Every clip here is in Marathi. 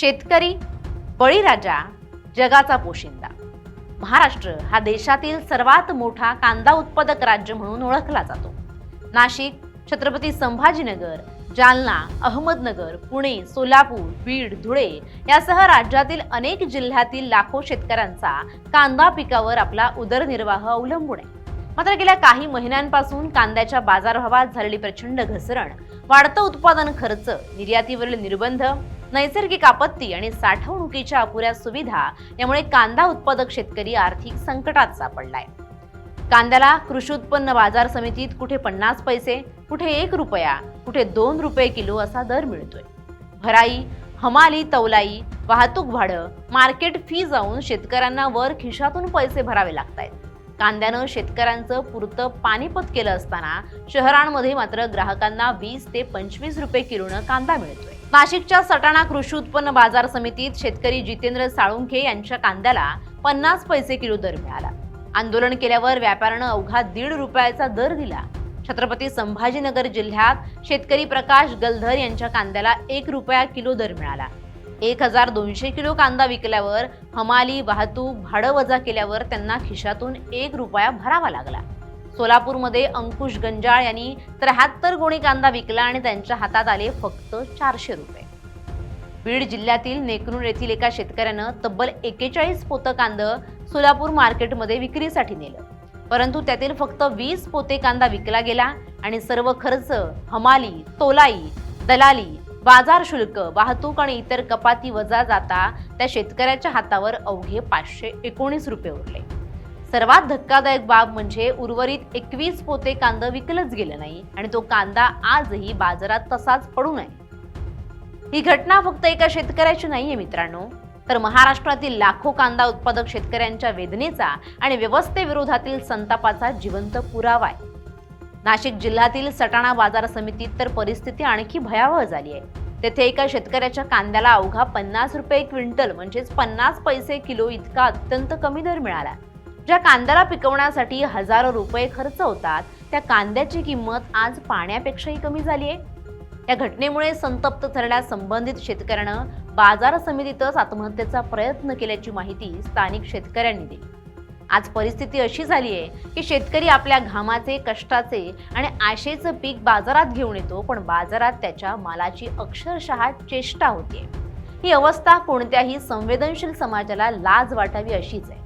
शेतकरी बळीराजा जगाचा पोशिंदा। महाराष्ट्र हा देशातील सर्वात मोठा कांदा उत्पादक राज्य म्हणून ओळखला जातो। नाशिक, छत्रपती संभाजीनगर, जालना, अहमदनगर, पुणे, सोलापूर, बीड, धुळे यासह राज्यातील अनेक जिल्ह्यातील लाखो शेतकऱ्यांचा कांदा पिकावर आपला उदरनिर्वाह अवलंबून आहे। मात्र गेल्या काही महिन्यांपासून कांद्याच्या बाजारभावात झालेली प्रचंड घसरण, वाढतं उत्पादन खर्च, निर्यातीवरील निर्बंध, नैसर्गिक आपत्ती आणि साठवणुकीच्या अपुऱ्या सुविधा यामुळे कांदा उत्पादक शेतकरी आर्थिक संकटात सापडलाय। कांद्याला कृषी उत्पन्न बाजार समितीत कुठे 50 पैसे, कुठे 1 रुपया, कुठे 2 रुपये किलो असा दर मिळतोय। भराई, हमाली, तौलाई, वाहतूक भाडं, मार्केट फी जाऊन शेतकऱ्यांना वर खिशातून पैसे भरावे लागतायत। कांद्यानं शेतकऱ्यांचं पुरतं पाणीपत केलं असताना शहरांमध्ये मात्र ग्राहकांना 20 ते 25 रुपये किलोनं कांदा मिळतोय। नाशिकच्या सटाणा कृषी उत्पन्न बाजार समितीत शेतकरी जितेंद्र साळुंखे यांच्या कांद्याला 50 पैसे किलो दर मिळाला। आंदोलन केल्यावर व्यापाऱ्यानं अवघा 1.5 रुपयाचा दर दिला। छत्रपती संभाजीनगर जिल्ह्यात शेतकरी प्रकाश गलधर यांच्या कांद्याला 1 रुपया किलो दर मिळाला। 1200 किलो कांदा विकल्यावर हमाली, वाहतूक भाडं वजा केल्यावर त्यांना खिशातून 1 रुपया भरावा लागला। सोलापूरमध्ये अंकुश गंजाळ यांनी 73 गोणी कांदा विकला आणि त्यांच्या हातात आले फक्त 400 रुपये। बीड जिल्ह्यातील नेकनूर येथील एका शेतकऱ्यानं तब्बल 41 पोतं कांदा सोलापूर मार्केटमध्ये विक्रीसाठी नेलं, परंतु त्यातील फक्त 20 पोते कांदा विकला गेला आणि सर्व खर्च हमाली, तोलाई, दलाली, बाजार शुल्क, वाहतूक आणि इतर कपाती वजा जाता त्या शेतकऱ्याच्या हातावर अवघे 519 रुपये उरले। सर्वात धक्कादायक बाब म्हणजे उर्वरित 21 पोते कांदा विकलंच गेलं नाही आणि तो कांदा आजही बाजारात तसाच पडून आहे। ही घटना फक्त एका शेतकऱ्याची नाहीये मित्रांनो, तर महाराष्ट्रातील लाखो कांदा उत्पादक शेतकऱ्यांच्या वेदनेचा आणि व्यवस्थेविरोधातील संतापाचा जिवंत पुरावा आहे। नाशिक जिल्ह्यातील सटाणा बाजार समितीत तर परिस्थिती आणखी भयावह झाली आहे। तेथे एका शेतकऱ्याच्या कांद्याला अवघा 50 रुपये क्विंटल म्हणजेच 50 पैसे किलो इतका अत्यंत कमी दर मिळाला। ज्या कांद्याला पिकवण्यासाठी हजारो रुपये खर्च होतात त्या कांद्याची किंमत आज पाण्यापेक्षाही कमी झाली आहे। या घटनेमुळे संतप्त झालेल्या संबंधित शेतकऱ्यानं बाजार समितीतच आत्महत्येचा प्रयत्न केल्याची माहिती स्थानिक शेतकऱ्यांनी दिली। आज परिस्थिती अशी झाली आहे की शेतकरी आपल्या घामाचे, कष्टाचे आणि आशेचं पीक बाजारात घेऊन येतो, पण बाजारात त्याच्या मालाची अक्षरशः चेष्टा होते। ही अवस्था कोणत्याही संवेदनशील समाजाला लाज वाटावी अशीच आहे।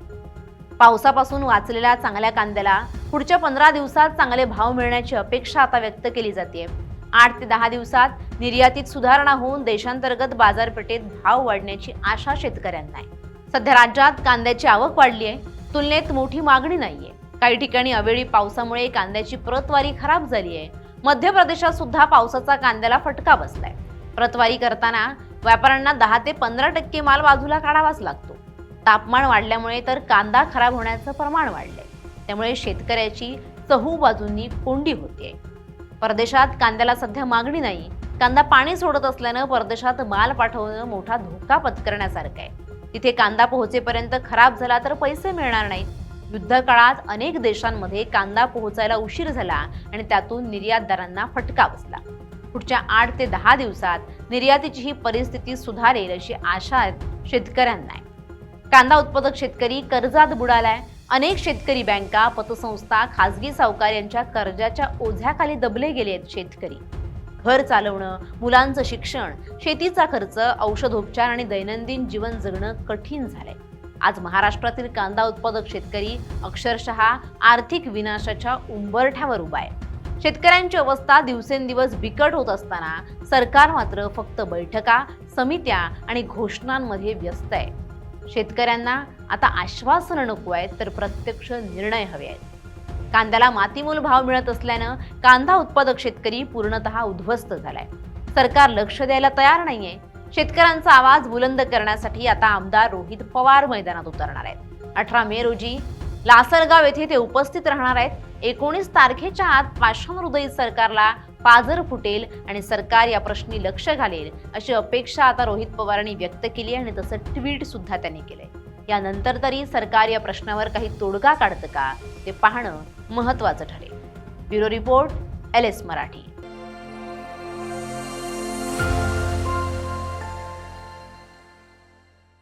पावसापासून वाचलेल्या चांगल्या कांद्याला पुढच्या 15 दिवसात चांगले भाव मिळण्याची अपेक्षा आता व्यक्त केली जाते। 8 ते 10 दिवसात निर्यातीत सुधारणा होऊन देशांतर्गत बाजारपेठेत भाव वाढण्याची आशा शेतकऱ्यांना आहे। सध्या राज्यात कांद्याची आवक वाढली आहे, तुलनेत मोठी मागणी नाहीये। काही ठिकाणी अवेळी पावसामुळे कांद्याची प्रतवारी खराब झाली आहे। मध्य प्रदेशात सुद्धा पावसाचा कांद्याला फटका बसलाय। प्रतवारी करताना व्यापाऱ्यांना 10 ते 15% माल बाजूला काढावाच लागतो। तापमान वाढल्यामुळे तर कांदा खराब होण्याचं प्रमाण वाढलंय, त्यामुळे शेतकऱ्याची चहू बाजूंनी कोंडी होतीये। परदेशात कांद्याला सध्या मागणी नाही। कांदा पाणी सोडत असल्यानं परदेशात माल पाठवणं मोठा धोका पत्करण्यासारखं आहे। तिथे कांदा पोहोचेपर्यंत खराब झाला तर पैसे मिळणार नाहीत। युद्ध काळात अनेक देशांमध्ये कांदा पोहोचायला उशीर झाला आणि त्यातून निर्यातदारांना फटका बसला। पुढच्या 8 ते 10 दिवसात निर्यातीची ही परिस्थिती सुधारेल अशी आशा आहे शेतकऱ्यांना। कांदा उत्पादक शेतकरी कर्जात बुडालाय। अनेक शेतकरी बँका, पतसंस्था, खासगी सावकार यांच्या कर्जाच्या ओझ्याखाली दबले गेले आहेत शेतकरी। घर चालवणं, मुलांचं शिक्षण, शेतीचा खर्च, औषधोपचार आणि दैनंदिन जीवन जगणं कठीण झालंय। आज महाराष्ट्रातील कांदा उत्पादक शेतकरी अक्षरशः आर्थिक विनाशाच्या उंबरठ्यावर उभा आहे। शेतकऱ्यांची अवस्था दिवसेंदिवस बिकट होत असताना सरकार मात्र फक्त बैठका, समित्या आणि घोषणांमध्ये व्यस्त आहे। शेतकऱ्यांना आता आश्वासनं नको आहेत, तर प्रत्यक्ष निर्णय हवे आहेत। कांद्याला मातीमोल भाव मिळत असल्यानं कांदा उत्पादक शेतकरी पूर्णतः उद्ध्वस्त झालाय। सरकार लक्ष द्यायला तयार नाहीये। शेतकऱ्यांचा आवाज बुलंद करण्यासाठी आता आमदार रोहित पवार मैदानात उतरणार आहेत। 18 मे रोजी लासलगाव येथे ते उपस्थित राहणार आहेत। 19 तारखेच्या आत पाषाणहृदयी सरकारला पाजर फुटेल आणि सरकार या प्रश्नी लक्ष घालेल अशी अपेक्षा आता रोहित पवारांनी व्यक्त केली आणि तसं ट्विट सुद्धा त्यांनी केलंय। यानंतर तरी सरकार या प्रश्नावर काही तोडगा काढतं का ते पाहणं महत्त्वाचं ठरेल। Bureau report, LS Marathi.